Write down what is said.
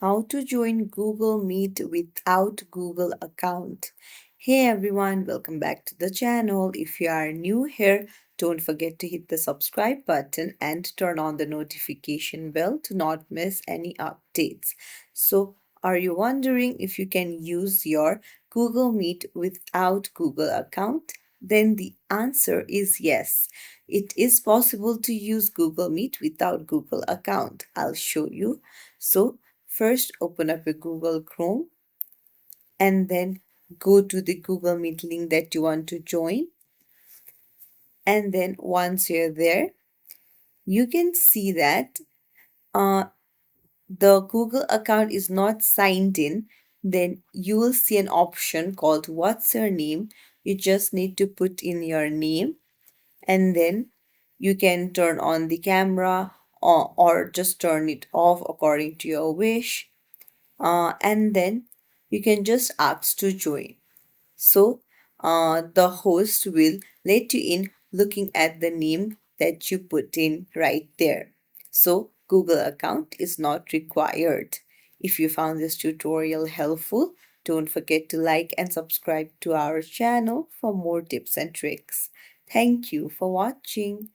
how to join Google Meet without Google account. Hey everyone, welcome back to the channel. If you are new here, don't forget to hit the subscribe button and turn on the notification bell to not miss any updates. So, are you wondering if you can use your Google Meet without Google account? Then the answer is yes. It is possible to use Google Meet without Google account. I'll show you. So, first open up your Google Chrome and then go to the Google Meet link that you want to join. And then once you're there, you can see that uh, the Google account is not signed in. Then you will see an option called What's Your Name? You just need to put in your name and then you can turn on the camera or just turn it off according to your wish. And then you can just ask to join. So the host will let you in looking at the name that you put in right there. So Google account is not required. If you found this tutorial helpful, don't forget to like and subscribe to our channel for more tips and tricks. Thank you for watching.